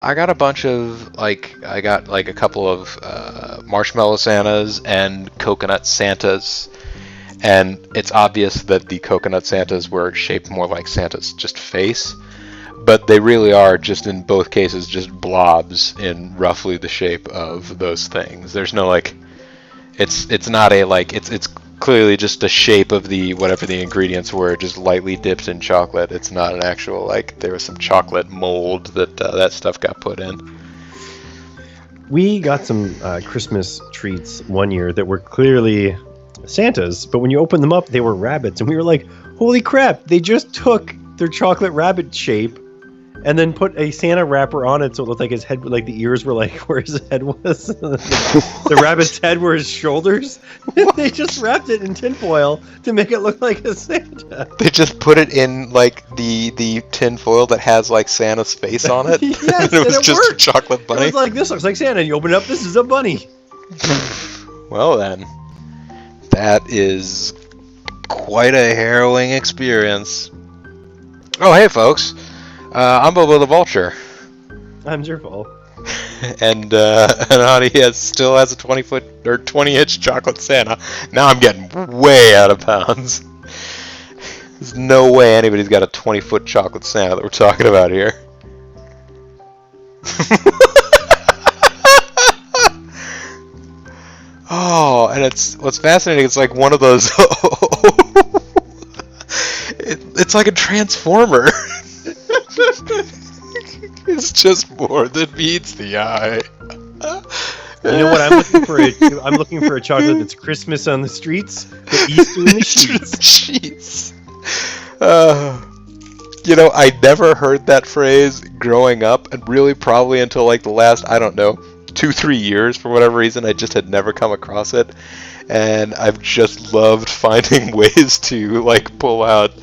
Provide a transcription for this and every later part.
I got a bunch of I got like a couple of marshmallow Santas and coconut Santas, and it's obvious that the coconut Santas were shaped more like Santa's just face, but they really are just in both cases just blobs in roughly the shape of those things. There's no like it's not a like it's clearly just a shape of the whatever the ingredients were, just lightly dipped in chocolate. It's not an actual like there was some chocolate mold that that stuff got put in. We got some Christmas treats one year that were clearly Santas, but when you opened them up, they were rabbits, and we were like, "Holy crap! They just took their chocolate rabbit shape and then put a Santa wrapper on it, so it looked like his head, like the ears were like where his head was. The rabbit's head were his shoulders. They just wrapped it in tinfoil to make it look like a Santa. They just put it in like the tin foil that has like Santa's face on it. Yes, and it was and it just worked. a chocolate It bunny. was like, this looks like Santa, and you open it up, this is a bunny. Well then, that is quite a harrowing experience. Oh hey folks, I'm Bobo the Vulture. I'm Zerfall. And Honey still has a 20-foot or 20-inch chocolate Santa. Now I'm getting way out of bounds. There's no way anybody's got a 20-foot chocolate Santa that we're talking about here. Oh, and what's fascinating. It's like one of those. It's like a transformer. It's just more than meets the eye. You know what I'm looking for? I'm looking for a chocolate that's Christmas on the streets, but Easter in the sheets. Sheets. You know, I never heard that phrase growing up, and really probably until like the last, I don't know, 2-3 years for whatever reason. I just had never come across it, and I've just loved finding ways to like pull out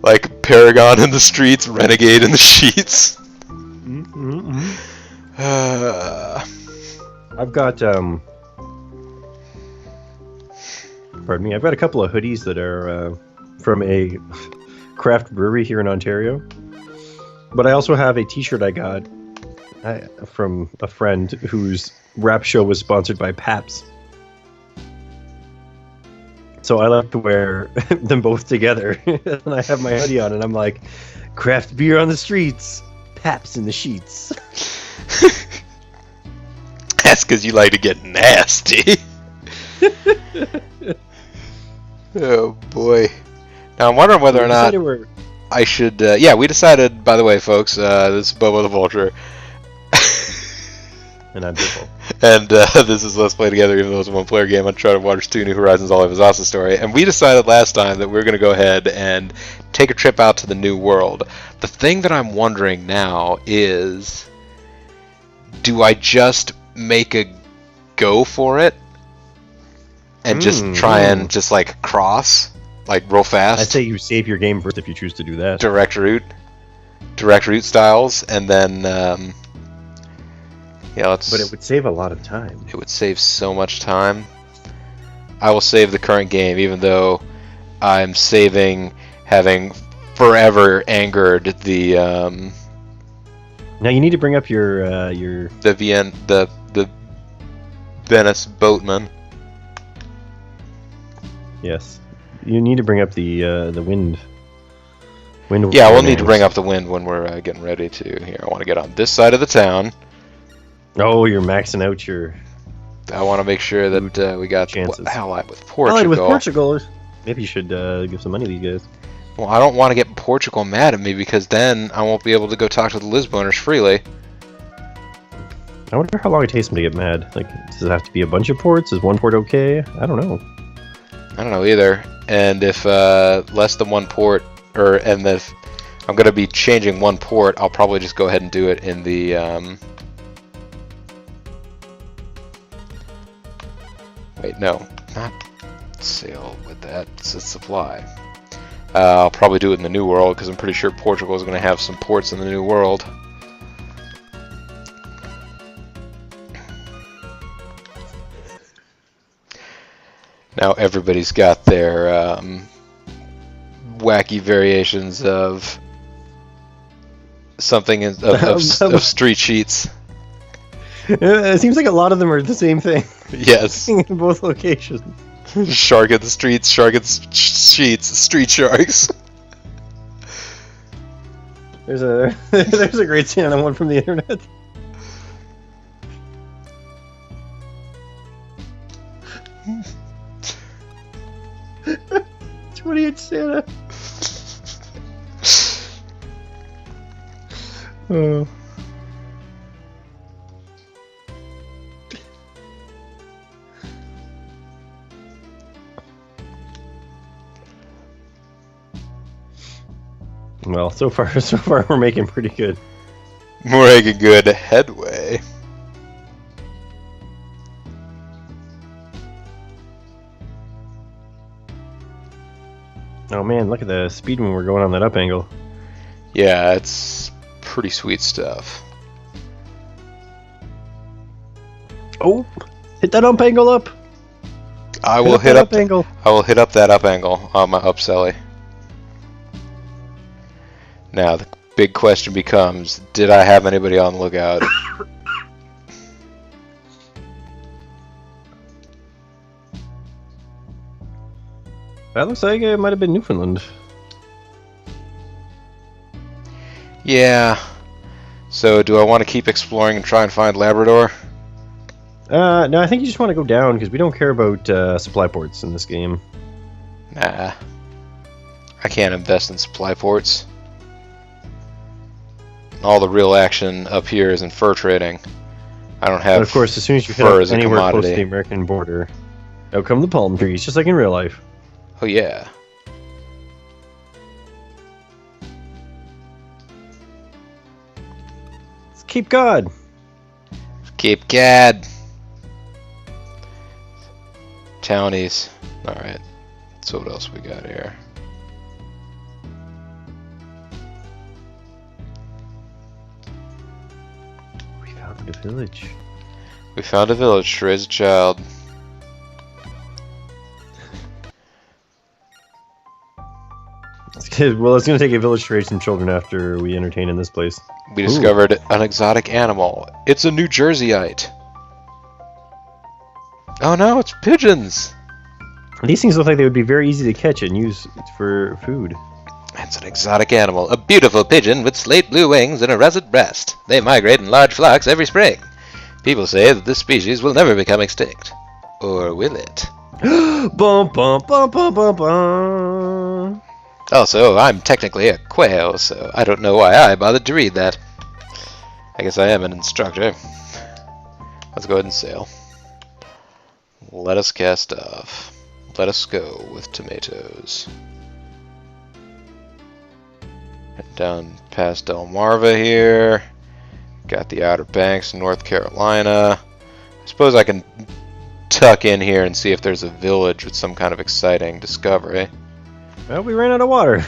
like Paragon in the streets, Renegade in the sheets. I've got pardon me. I've got a couple of hoodies that are from a craft brewery here in Ontario, but I also have a T-shirt I got from a friend whose rap show was sponsored by Pabst. So I like to wear them both together, and I have my hoodie on, and I'm like, craft beer on the streets, Pabst in the sheets. That's because you like to get nasty. Oh boy. Now I'm wondering whether or not I should. Yeah, we decided. By the way, folks, this is Bobo the Vulture. And I'm Biffle. And this is Let's Play Together, even though it's a one-player game, Uncharted Waters 2, New Horizons, All of His Awesome Story. And we decided last time that we were going to go ahead and take a trip out to the New World. The thing that I'm wondering now is, do I just make a go for it and just try and just like cross, like real fast? I'd say you save your game first if you choose to do that. Direct route styles, and then yeah, let's. But it would save a lot of time. It would save so much time. I will save the current game, even though I'm saving having forever angered the Now you need to bring up your the Venice boatman. Yes, you need to bring up the wind. Yeah, we'll need to bring up the wind when we're getting ready to. Here, I want to get on this side of the town. Oh, you're maxing out your. I want to make sure that we got chances. Allied with Portugal. Allied with Portugal. Maybe you should give some money to these guys. Well, I don't want to get Portugal mad at me, because then I won't be able to go talk to the Lisboners freely. I wonder how long it takes them to get mad. Like, does it have to be a bunch of ports? Is one port okay? I don't know. I don't know either. And if less than one port, and if I'm going to be changing one port, I'll probably just go ahead and do it in the. Wait, no, not sail with that. It's a supply. I'll probably do it in the New World, because I'm pretty sure Portugal is going to have some ports in the New World. Now everybody's got their wacky variations of something of street sheets. It seems like a lot of them are the same thing. Yes. In both locations. Shark in the streets, shark in sheets, street sharks. There's a great Santa one from the internet. 20-inch Santa. Oh. Well, so far we're making pretty good. We're making good headway. Oh man, look at the speed when we're going on that up angle. Yeah, it's pretty sweet stuff. Oh, hit that up angle up. I will hit up angle. I will hit up that up angle on my upselly. Now the big question becomes: did I have anybody on the lookout? That looks like it might have been Newfoundland. Yeah. So do I want to keep exploring and try and find Labrador? No, I think you just want to go down because we don't care about supply ports in this game. Nah. I can't invest in supply ports. All the real action up here is in fur trading. I don't have. But of course, as soon as you hit fur up as a anywhere close commodity. to the American border, out come the palm trees, just like in real life. Oh yeah. It's Cape Cod. Cape Cod. Townies. Alright. So what else we got here? We found a village. We found a village to raise a child. Well, it's going to take a village to raise some children after we entertain in this place. We discovered an exotic animal. It's a New Jerseyite. Oh no, it's pigeons! These things look like they would be very easy to catch and use for food. It's an exotic animal. A beautiful pigeon with slate blue wings and a russet breast. They migrate in large flocks every spring. People say that this species will never become extinct. Or will it? Bum bum bum bum bum bum. Also, I'm technically a quail, so I don't know why I bothered to read that. I guess I am an instructor. Let's go ahead and sail. Let us cast off. Let us go with tomatoes. Head down past Delmarva here. Got the Outer Banks, North Carolina. I suppose I can tuck in here and see if there's a village with some kind of exciting discovery. Well, we ran out of water.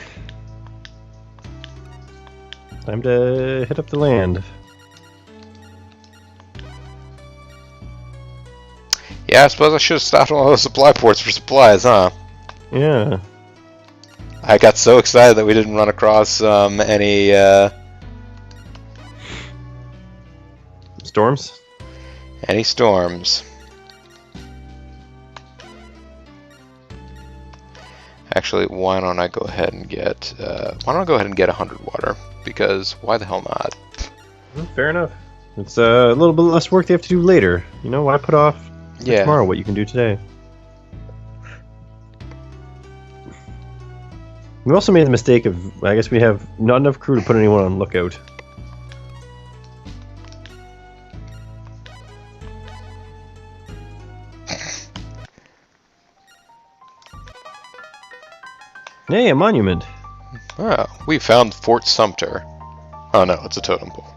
Time to hit up the land. Yeah, I suppose I should have stopped on all those supply ports for supplies, huh? Yeah. I got so excited that we didn't run across any Storms? storms. Actually, why don't I go ahead and get 100 water? Because why the hell not? Well, fair enough. It's a little bit less work they have to do later. You know, why put off for tomorrow what you can do today? We also made the mistake of, I guess we have not enough crew to put anyone on lookout. Hey, a monument. Oh, we found Fort Sumter. Oh no, it's a totem pole.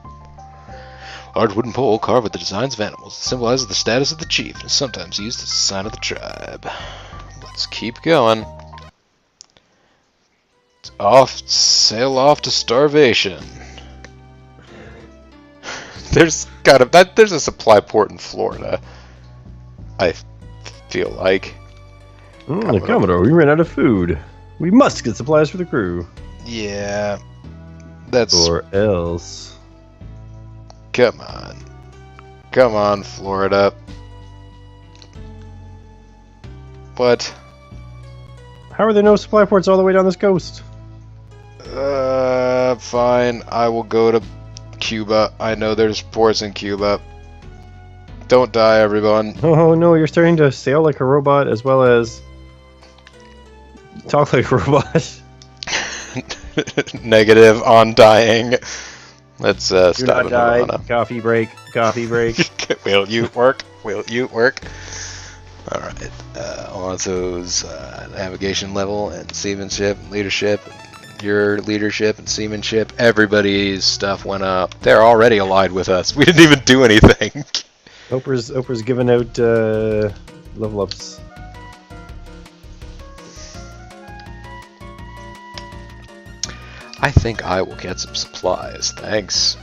Large wooden pole carved with the designs of animals. It symbolizes the status of the chief and is sometimes used as a sign of the tribe. Let's keep going. Sail off to starvation. There's a supply port in Florida. I feel like. Commodore, we ran out of food. We must get supplies for the crew. Yeah. That's... Or else... Come on. Come on, Florida. What? How are there no supply ports all the way down this coast? Fine. I will go to Cuba. I know there's ports in Cuba. Don't die, everyone. Oh no, you're starting to sail like a robot as well as talk like a robot. Negative on dying. Let's Do stop not it. die. Coffee break. Coffee break. Will you work? Will you work? Alright. Alonso's navigation level and seamanship, leadership, your leadership and seamanship, everybody's stuff went up. They're already allied with us. We didn't even do anything. Oprah's giving out level ups. I think I will get some supplies. Thanks.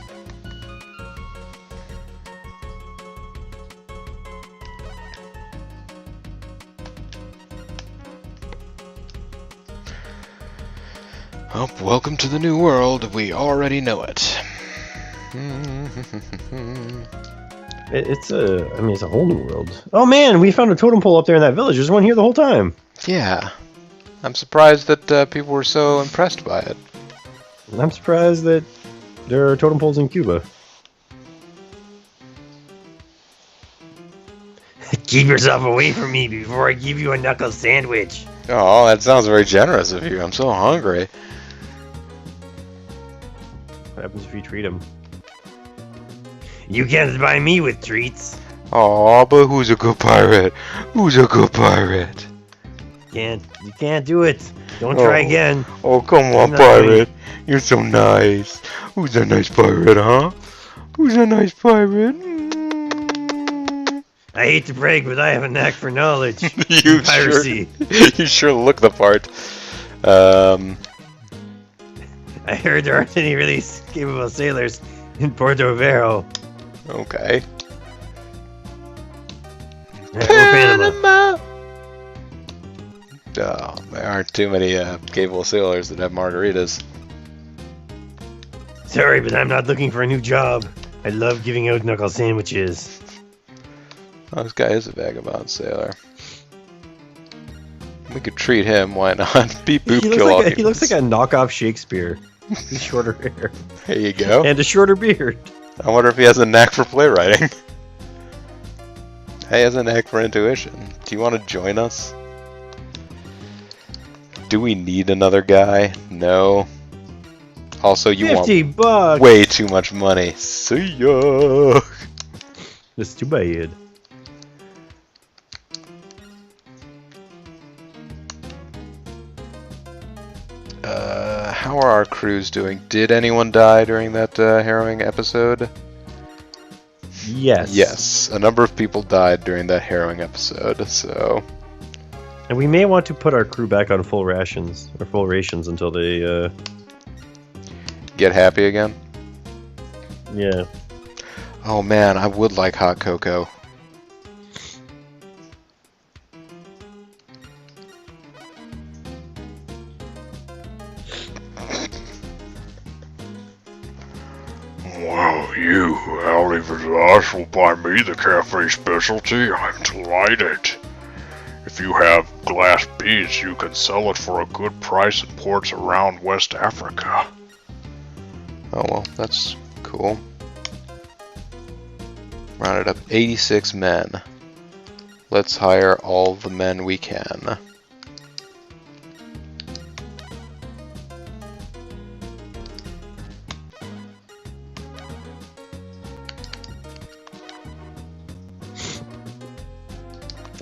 Oh, welcome to the new world. We already know it. It's a whole new world. Oh man, we found a totem pole up there in that village. There's one here the whole time. Yeah. I'm surprised that people were so impressed by it. I'm surprised that there are totem poles in Cuba. Keep yourself away from me before I give you a knuckle sandwich. Oh, that sounds very generous of you. I'm so hungry. What happens if you treat him? You can't buy me with treats. Oh, but who's a good pirate? Who's a good pirate? You can't do it. Don't try again. Oh, come on, No, pirate. You're so nice. Who's a nice pirate, huh? Who's a nice pirate? I hate to brag, but I have a knack for knowledge. You Piracy. you sure look the part. I heard there aren't any really capable sailors in Puerto Vero. Okay. Or Panama. Oh, there aren't too many capable sailors that have margaritas. Sorry, but I'm not looking for a new job. I love giving out knuckle sandwiches. Oh, this guy is a vagabond sailor. We could treat him, why not? Beep boop kill all He looks like a knockoff Shakespeare. With shorter hair. There you go. And a shorter beard. I wonder if he has a knack for playwriting. He has a knack for intuition. Do you want to join us? Do we need another guy? No. Also, you want $50. way too much money. See ya! That's too bad. How are our crews doing? Did anyone die during that harrowing episode? Yes. Yes, a number of people died during that harrowing episode, so... And we may want to put our crew back on full rations, or full rations until they, Get happy again? yeah. Oh man, I would like hot cocoa. Well, you, I'll leave it to us, will buy me the cafe specialty. I'm delighted. If you have glass beads, you can sell it for a good price in ports around West Africa. Oh well, that's cool. Rounded up 86 men. Let's hire all the men we can.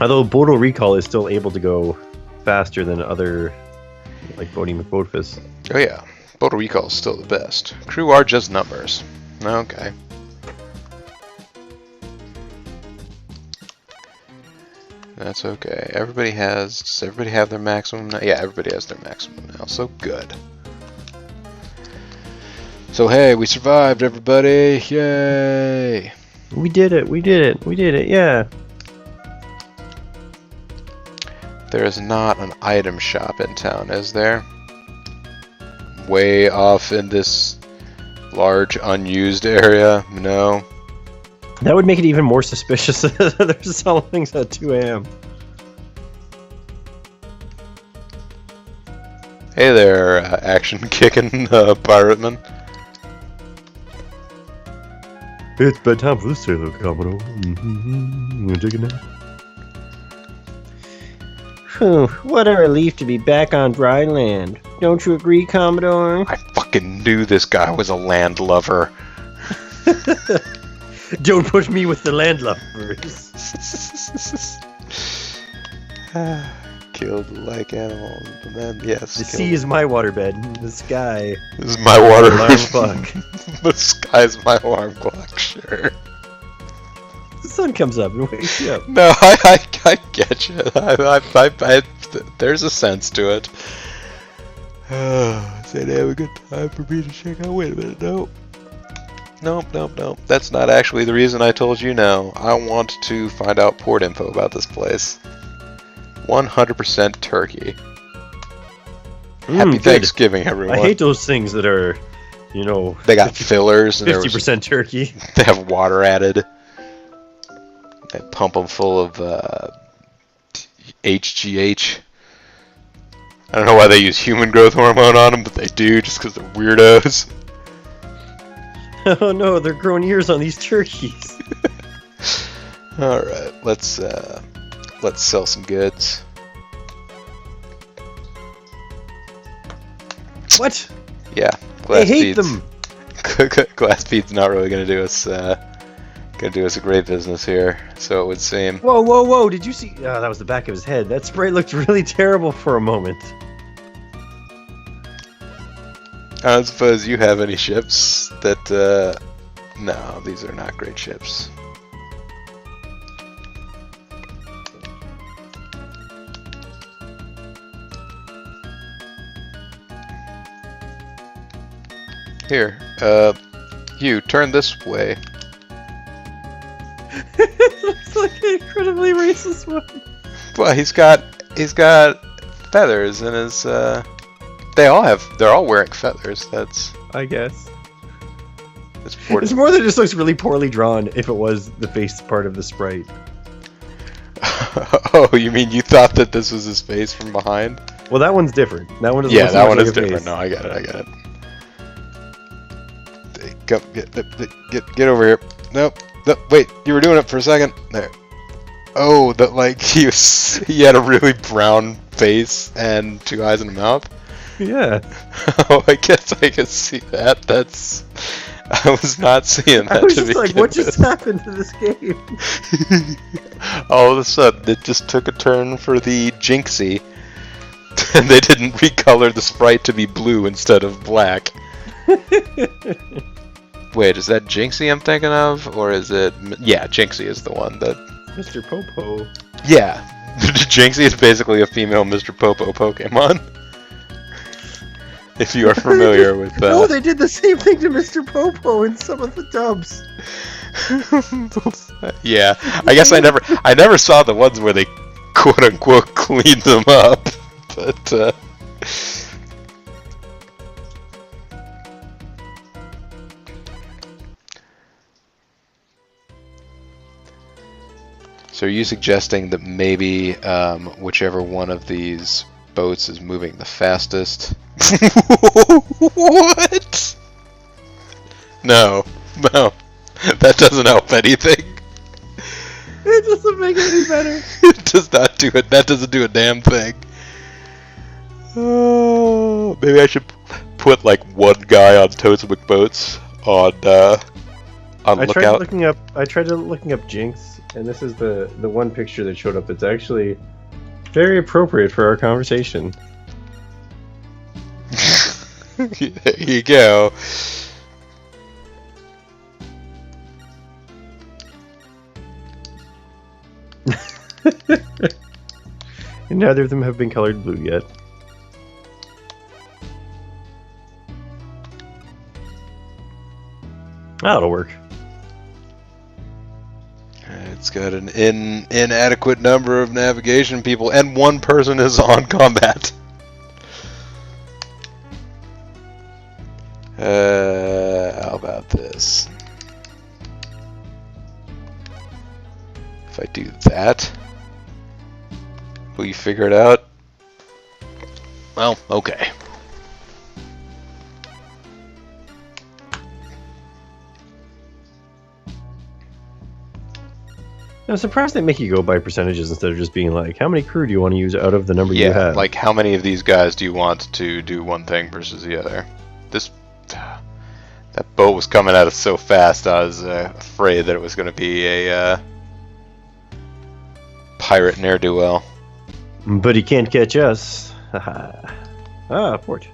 Although Bodo Recall is still able to go faster than other, like Bodie McBoatface. Oh yeah, Bodo Recall is still the best. Crew are just numbers. Okay. That's okay. Does everybody have their maximum now? Yeah, everybody has their maximum now, so good. So hey, we survived, everybody! Yay! We did it, yeah. There is not an item shop in town, is there? Way off in this Large unused area? No. That would make it even more suspicious that they're selling things at 2 a.m. Hey there, action kicking pirateman. It's bedtime for the sailor, Commodore. You wanna take a nap? Phew, what a relief to be back on dry land. Don't you agree, Commodore? I fucking knew this guy was a land lover. Don't push me with the landlubbers. Killed like animals, but then yes. The sea is my waterbed. The sky. This is my water alarm clock. The sky's my alarm clock. Sure. The sun comes up and wakes you up. No, I get you. There's a sense to it. Say they have a good time for me to check out. Wait a minute, no. Nope. That's not actually the reason I told you no. I want to find out port info about this place. 100% turkey. Happy good. Thanksgiving, everyone. I hate those things that are, you know... They got fillers. 50% turkey. They have water added. They pump them full of HGH. I don't know why they use human growth hormone on them, but they do, just because they're weirdos. Oh no, they're growing ears on these turkeys. Alright, let's sell some goods. What? Yeah, I hate them. Glass bead's not really gonna do us a great business here, so it would seem. Whoa! Did you see? Oh, that was the back of his head. That spray looked really terrible for a moment. I don't suppose you have any ships that, no, these are not great ships. Here, you, turn this way. It looks like an incredibly racist one. Well, he's got feathers in his, they're all wearing feathers, that's... I guess. It's more that it just looks really poorly drawn if it was the face part of the sprite. Oh, you mean you thought that this was his face from behind? Well, that one's different. That one doesn't Yeah, look that so much one like is a different. face. No, I get it. Get over here. Nope. Wait, you were doing it for a second. There. Oh, that like he had a really brown face and 2 eyes and a mouth. Yeah. Oh, I guess I can see that. I was not seeing that. I was to just like, begin what just with. happened to this game? All of a sudden, it just took a turn for the Jinxie, and they didn't recolor the sprite to be blue instead of black. Wait, is that Jinxie I'm thinking of, or is it? Yeah, Jinxie is the one that. Mr. Popo. Yeah, Jinxie is basically a female Mr. Popo Pokemon. If you are familiar with that. No, they did the same thing to Mr. Popo in some of the dubs. Yeah, I guess I never saw the ones where they quote unquote cleaned them up, but So are you suggesting that maybe whichever one of these boats is moving the fastest? What? No, that doesn't help anything. It doesn't make it any better. It does not do it. That doesn't do a damn thing. Oh, maybe I should put like one guy on Totemism boats on lookout. I tried looking up Jinx, and this is the one picture that showed up that's actually very appropriate for our conversation. There you go. And neither of them have been colored blue yet. That'll work. It's got an inadequate number of navigation people, and one person is on combat. I'll about this. If I do that, will you figure it out? Well, okay. I'm surprised they make you go by percentages instead of just being like, how many crew do you want to use out of the number you Yeah, have? like how many of these guys do you want to do one thing versus the other? That boat was coming at us so fast, I was afraid that it was going to be a pirate ne'er-do-well. But he can't catch us. Ah, port.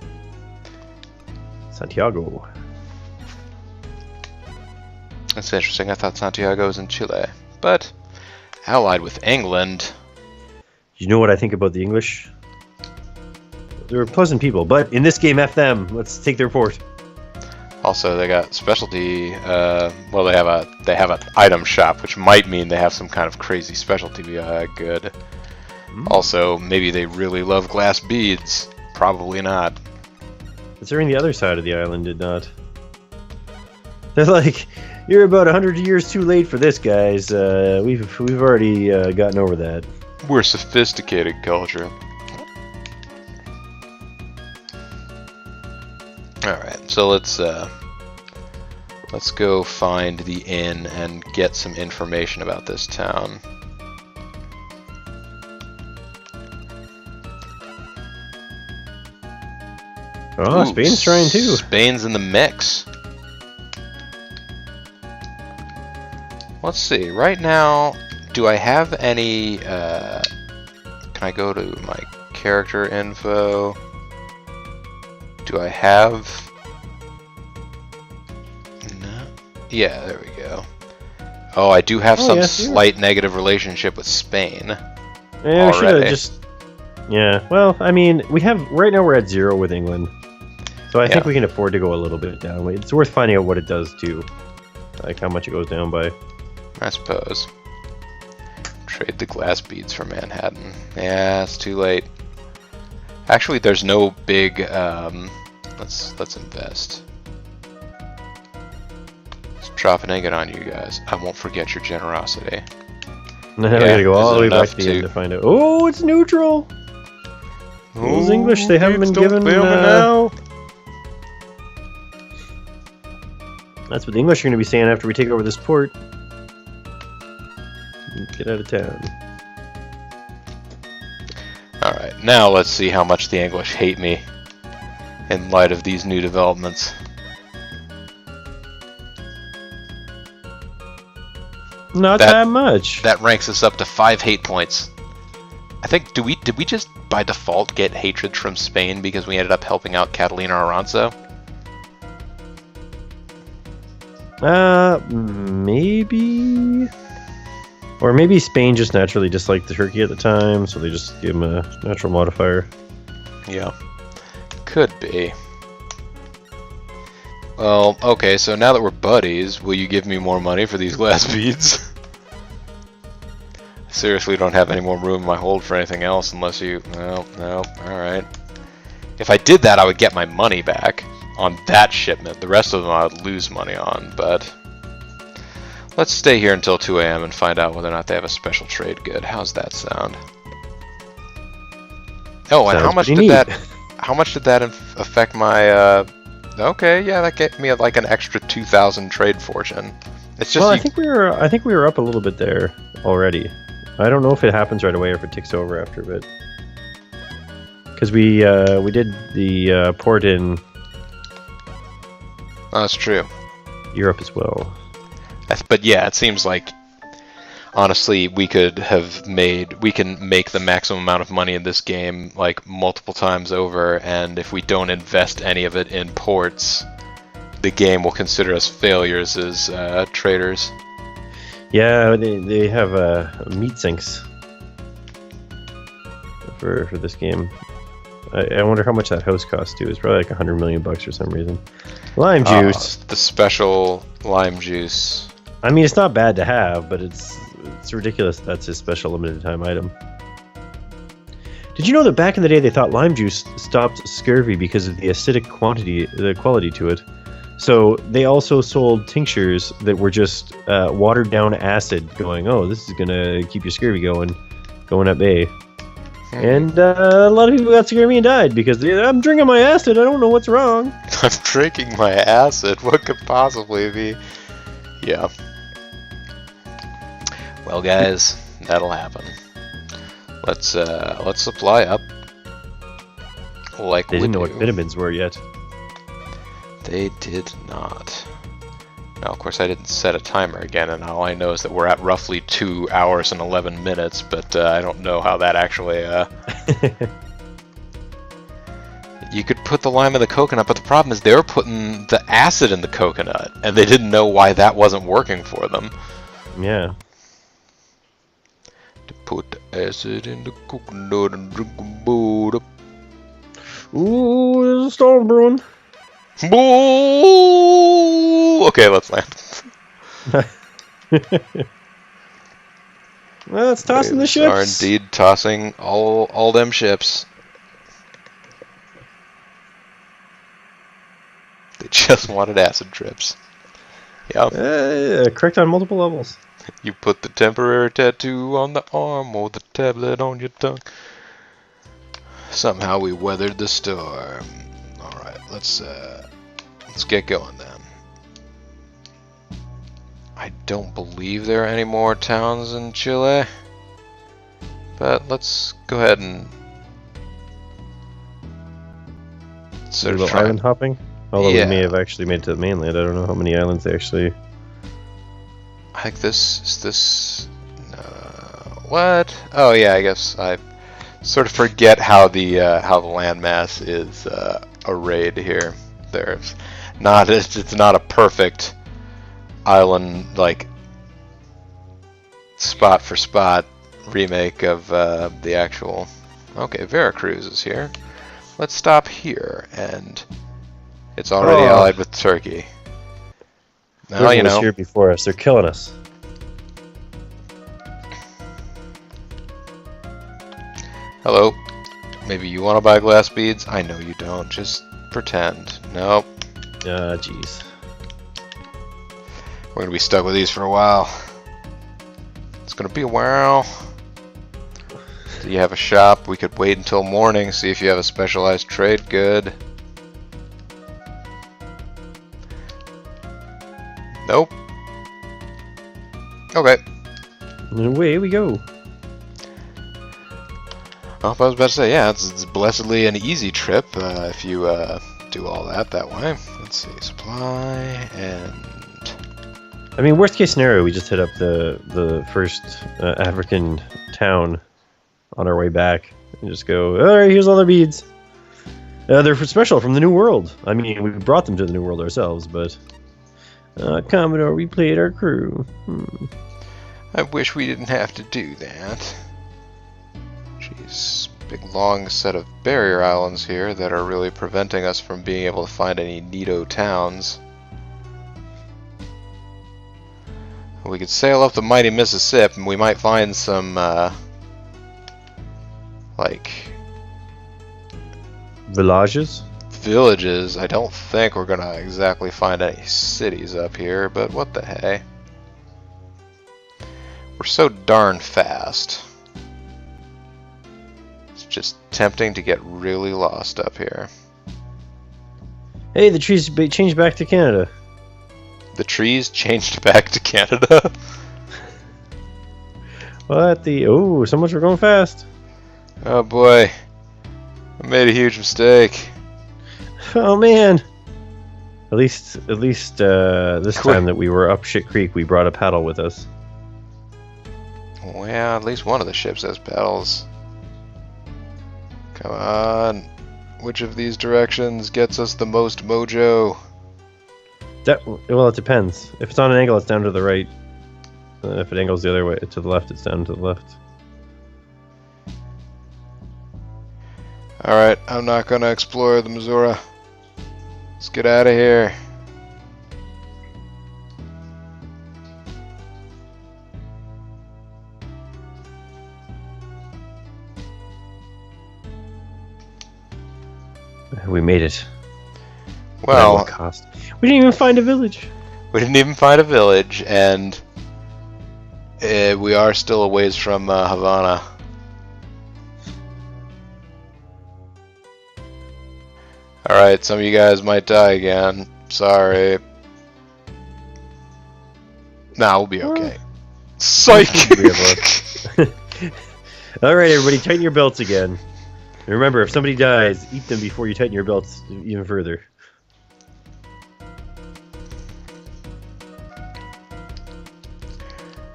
Santiago. That's interesting. I thought Santiago was in Chile, but allied with England. You know what I think about the English? They're pleasant people, but in this game, F them. Let's take their port. Also, they got specialty. Well, they have an item shop, which might mean they have some kind of crazy specialty good. Also, maybe they really love glass beads. Probably not. Considering the other side of the island did not. They're like, you're about 100 years too late for this, guys. We've already gotten over that. We're sophisticated culture. Alright, so let's go find the inn and get some information about this town. Oh, Ooh, Spain's trying too. Spain's in the mix. Let's see, right now, do I have any, can I go to my character info? Do I have... No. Yeah, there we go. Oh, I do have some slight negative relationship with Spain. Yeah, we should have just... Yeah, well, I mean, we have... Right now we're at 0 with England. So I think we can afford to go a little bit down. It's worth finding out what it does, too. Like, how much it goes down by. I suppose. Trade the glass beads for Manhattan. Yeah, it's too late. Actually, there's no big, let's invest. Let's drop an ingot on you guys. I won't forget your generosity. Now we gotta go all the way back to the end to find out. Oh, it's neutral! Those English, they haven't been given... That's what the English are going to be saying after we take over this port. Get out of town. Alright, now let's see how much the English hate me in light of these new developments. Not that much. That ranks us up to 5 hate points. I think, did we just by default get hatred from Spain because we ended up helping out Catalina Aranzo? Maybe... Or maybe Spain just naturally disliked the Turkey at the time, so they just gave him a natural modifier. Yeah. Could be. Well, okay, so now that we're buddies, will you give me more money for these glass beads? I seriously don't have any more room in my hold for anything else unless you... No, alright. If I did that, I would get my money back on that shipment. The rest of them I would lose money on, but... Let's stay here until 2 AM and find out whether or not they have a special trade good. How's that sound? Oh, and how much did that affect my, okay, yeah, that gave me like an extra 2,000 trade fortune. It's just well, I think we were up a little bit there already. I don't know if it happens right away or if it ticks over after a bit. Because we did the port in... Oh, that's true. Europe as well. But yeah, it seems like, honestly, we can make the maximum amount of money in this game, like, multiple times over, and if we don't invest any of it in ports, the game will consider us failures as traders. Yeah, they have meat sinks for this game. I wonder how much that house costs too. It's probably like $100 million for some reason. Lime juice. The special lime juice. I mean, it's not bad to have, but it's ridiculous that's his special limited time item. Did you know that back in the day they thought lime juice stopped scurvy because of the acidic quality to it? So they also sold tinctures that were just watered down acid, going, oh, this is gonna keep your scurvy going at bay. And a lot of people got scurvy and died because I'm drinking my acid. I don't know what's wrong. I'm drinking my acid. What could possibly be? Yeah. Well, guys, that'll happen. Let's supply up. Like They didn't know what do. vitamins were yet. They did not. Now, of course, I didn't set a timer again, and all I know is that we're at roughly 2 hours and 11 minutes, but I don't know how that actually... You could put the lime in the coconut, but the problem is they were putting the acid in the coconut, and they didn't know why that wasn't working for them. Yeah. To put the acid in the coconut and drink a boat. Ooh, there's a storm brewing. Boo! Okay, let's land. Well, it's tossing the We are ships. indeed tossing all them ships. They just wanted acid trips. Yep. Correct on multiple levels. You put the temporary tattoo on the arm or the tablet on your tongue. Somehow we weathered the storm. Alright, let's get going then. I don't believe there are any more towns in Chile. But let's go ahead and A sort of little try. island hopping. Although Yeah. we may have actually made it to the mainland. I don't know how many islands they actually... I think this is this. What? Oh yeah, I guess I sort of forget how the landmass is arrayed here. There's not it's not a perfect island like spot for spot remake of the actual. Okay, Veracruz is here. Let's stop here, and it's already allied with Turkey. Now Britain you was know. here before us. They're killing us. Hello. Maybe you want to buy glass beads? I know you don't. Just pretend. Nope. Jeez. We're gonna be stuck with these for a while. It's gonna be a while. Do you have a shop? We could wait until morning, see if you have a specialized trade good. Nope. Okay. And away we go. Well, I was about to say, yeah, it's blessedly an easy trip if you do all that way. Let's see, supply and... I mean, worst case scenario, we just hit up the first African town on our way back and just go, all right, here's all the beads. They're special from the New World. I mean, we brought them to the New World ourselves, but Commodore, we played our crew. I wish we didn't have to do that. Jeez, big long set of barrier islands here that are really preventing us from being able to find any neato towns. We could sail up the mighty Mississippi and we might find some, like... Villages? villages. I don't think we're gonna exactly find any cities up here, but what the hey. We're so darn fast. It's just tempting to get really lost up here. Hey, the trees changed back to Canada. The trees changed back to Canada. What the... Oh, so much we're going fast. Oh boy. I made a huge mistake. Oh, man. At least this Quick. time that we were up Shit Creek, we brought a paddle with us. Well, at least one of the ships has paddles. Come on. Which of these directions gets us the most mojo? Well, it depends. If it's on an angle, it's down to the right. If it angles the other way, to the left, it's down to the left. Alright, I'm not gonna explore the Missouri. Let's get out of here. We made it. Well, cost. We didn't even find a village. we didn't even find a village, and we are still a ways from Havana. Alright, some of you guys might die again. Sorry. Nah, we'll be okay. Psych! Alright, everybody, tighten your belts again. And remember, if somebody dies, eat them before you tighten your belts even further.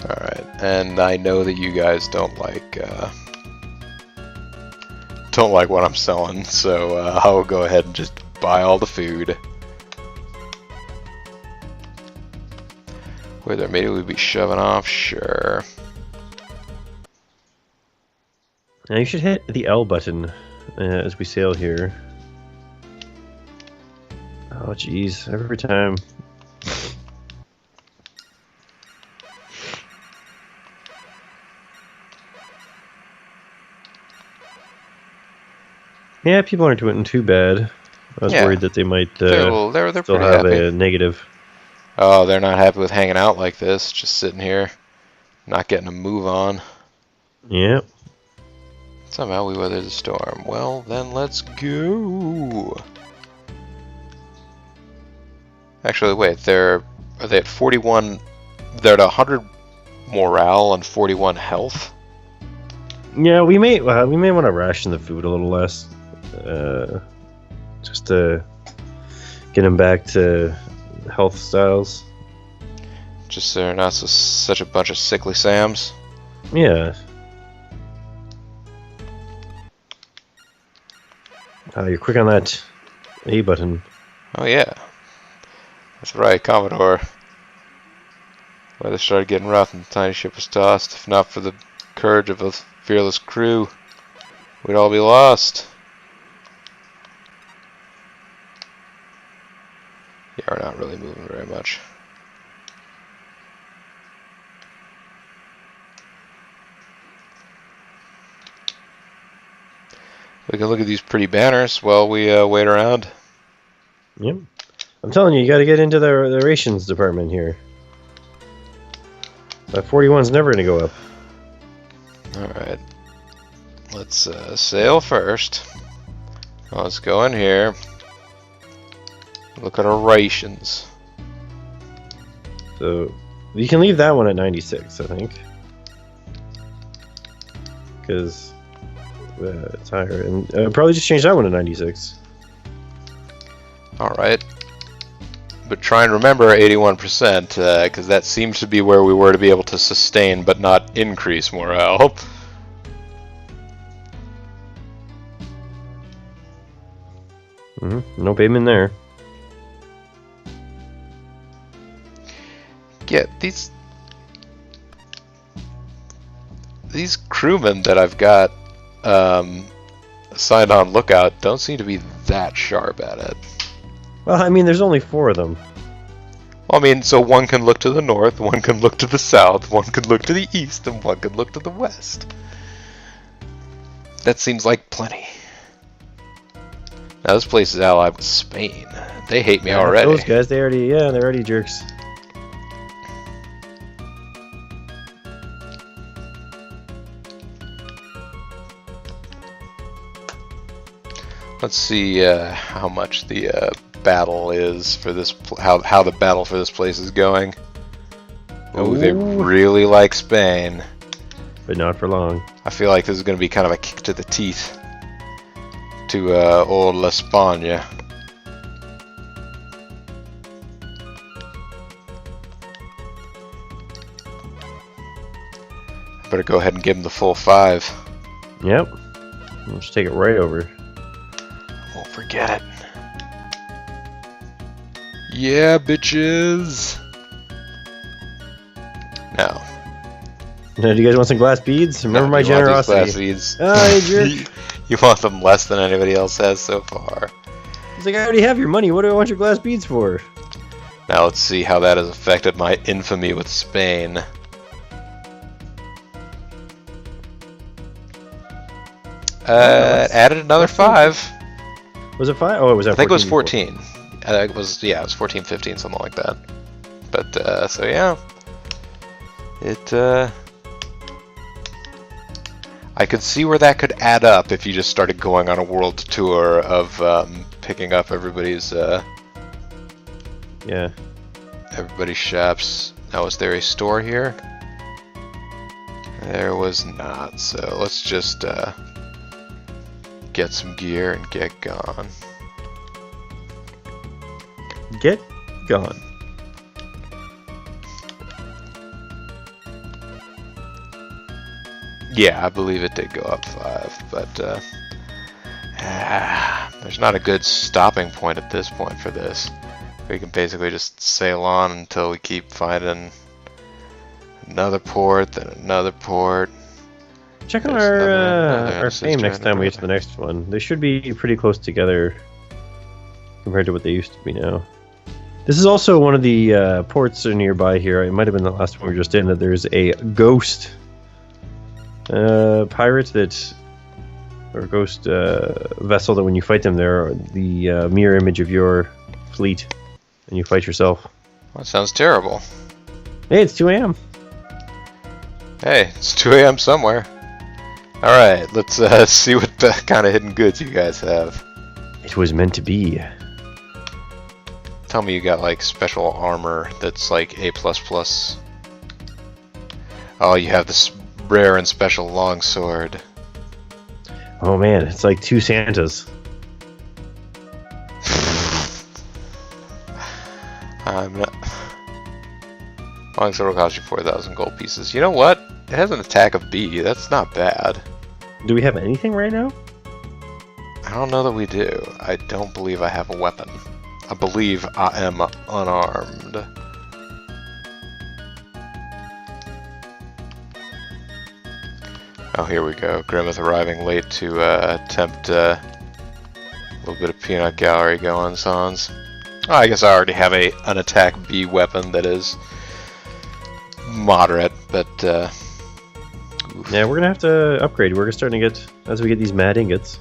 Alright, and I know that you guys don't like what I'm selling, so I'll go ahead and just buy all the food. Would there immediately be shoving off? Sure. Now you should hit the L button as we sail here. Oh jeez, every time. Yeah, people aren't doing too bad. I was worried that they might they're still pretty have happy. a negative. Oh, they're not happy with hanging out like this, just sitting here, not getting a move on. Yeah. Somehow we weathered the storm. Well, then let's go. Actually, wait, are they at 41? They're at 100 morale and 41 health. Yeah, we may want to ration the food a little less, just to get them back to health styles. Just so they're not such a bunch of sickly Sams. Yeah. You're quick on that A button. Oh yeah, that's right, Commodore. Weather started getting rough and the tiny ship was tossed. If not for the courage of a fearless crew, we'd all be lost. Yeah, we're not really moving very much. We can look at these pretty banners while we wait around. Yep. I'm telling you, you got to get into the rations department here. That 41's never going to go up. Alright. Let's sail first. Let's go in here. Look at our rations. So, you can leave that one at 96, I think. Because it's higher. And probably just change that one to 96. Alright. But try and remember 81%, because that seems to be where we were to be able to sustain but not increase morale. No payment there. Yeah, these crewmen that I've got assigned on lookout don't seem to be that sharp at it. Well, I mean, there's only 4 of them. Well, I mean, so one can look to the north, one can look to the south, one can look to the east, and one can look to the west. That seems like plenty. Now this place is allied with Spain. They hate me already. Those guys, they're already jerks. Let's see how much the battle is for this. How the battle for this place is going. Oh, they really like Spain, but not for long. I feel like this is going to be kind of a kick to the teeth to old La España. Better go ahead and give him the full 5. Yep. We'll just take it right over. Won't forget it. Yeah, bitches. Now. Now, do you guys want some glass beads? Remember my generosity. Glass beads. Oh, you jerk. You want them less than anybody else has so far. It's like, I already have your money. What do I want your glass beads for? Now let's see how that has affected my infamy with Spain. Added another 5. Was it 5? Oh, it was at 14. I think it was 14. It was, yeah, it was 14, 15, something like that. But so yeah, I could see where that could add up if you just started going on a world tour of picking up everybody's shops. Now, was there a store here? There was not. So let's just get some gear and get gone. Get gone. Yeah, I believe it did go up 5, but there's not a good stopping point at this point for this. We can basically just sail on until we keep finding another port, then another port. Check on our fame next time we get to the next one. They should be pretty close together compared to what they used to be now. This is also one of the ports nearby here. It might have been the last one we were just in, that there's a ghost pirate or ghost vessel that when you fight them, they're the mirror image of your fleet, and you fight yourself. That sounds terrible. Hey, it's 2 a.m. Hey, it's 2 a.m. somewhere. Alright, let's see what kind of hidden goods you guys have. It was meant to be. Tell me you got like special armor that's like A++. Oh, you have this rare and special longsword. Oh man, it's like 2 Santas. I'm not. Longsword will cost you 4,000 gold pieces. You know what? It has an attack of B. That's not bad. Do we have anything right now? I don't know that we do. I don't believe I have a weapon. I believe I am unarmed. Oh, here we go. Grimmeth arriving late to attempt a little bit of peanut gallery going, Sans. Oh, I guess I already have an attack B weapon that is moderate, but yeah, we're gonna have to upgrade. We're starting to get, as we get these mad ingots.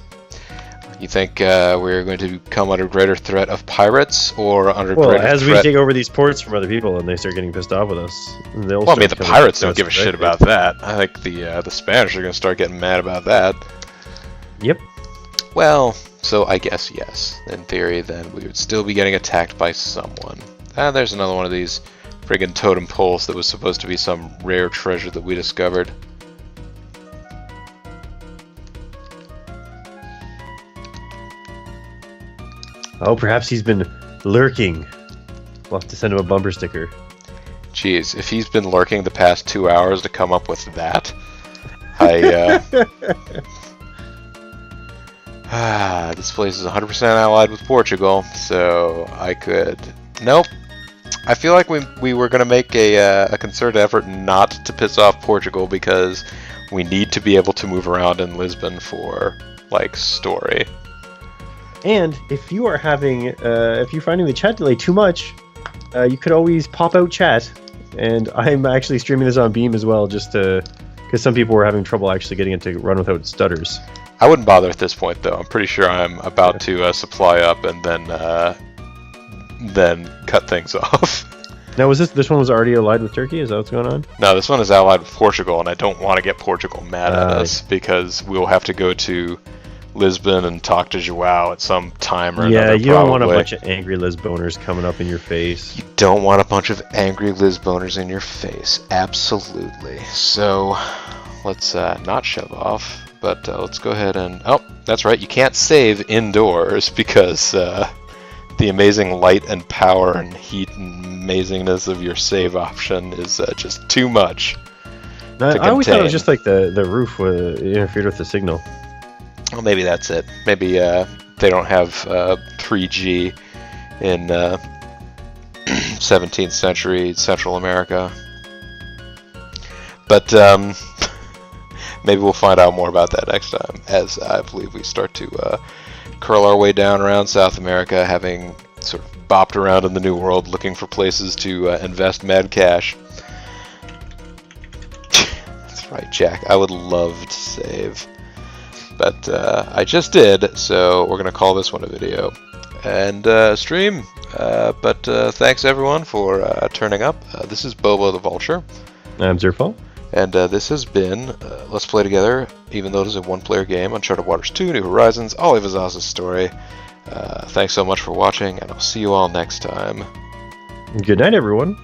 You think we're going to come under greater threat of pirates, or under well, greater as threat... we take over these ports from other people and they start getting pissed off with us, they'll well, I mean, the pirates don't give a shit about that. I think the Spanish are going to start getting mad about that. Yep. Well, so I guess yes. In theory, then we would still be getting attacked by someone. Ah, there's another one of these friggin' totem poles that was supposed to be some rare treasure that we discovered. Oh, perhaps he's been lurking. We'll have to send him a bumper sticker. Jeez, if he's been lurking the past 2 hours to come up with that, this place is 100% allied with Portugal, so I could... Nope. I feel like we were going to make a concerted effort not to piss off Portugal because we need to be able to move around in Lisbon for, like, story. And if you are having, if you're finding the chat delay too much, you could always pop out chat. And I'm actually streaming this on Beam as well, just to, because some people were having trouble actually getting it to run without stutters. I wouldn't bother at this point, though. I'm pretty sure I'm about to supply up and then cut things off. Now, was this one was already allied with Turkey? Is that what's going on? No, this one is allied with Portugal, and I don't want to get Portugal mad at us because we'll have to go to Lisbon and talk to Joao at some time or another. Yeah, you don't want a bunch of angry Lisboners coming up in your face. You don't want a bunch of angry Lisboners in your face. Absolutely. So, let's not shove off, but let's go ahead and... Oh, that's right, you can't save indoors because the amazing light and power and heat and amazingness of your save option is just too much to I always thought it was contain. just like the roof interfered with the signal. Well, maybe that's it. Maybe they don't have 3G in 17th century Central America. But maybe we'll find out more about that next time, as I believe we start to curl our way down around South America, having sort of bopped around in the New World looking for places to invest mad cash. That's right, Jack. I would love to save. But I just did, so we're going to call this one a video. and stream. But thanks everyone for turning up. This is Bobo the Vulture. I'm Zerfo. And this has been Let's Play Together, even though it is a one-player game, Uncharted Waters 2, New Horizons, Olive Azaza's story. Thanks so much for watching, and I'll see you all next time. Good night, everyone.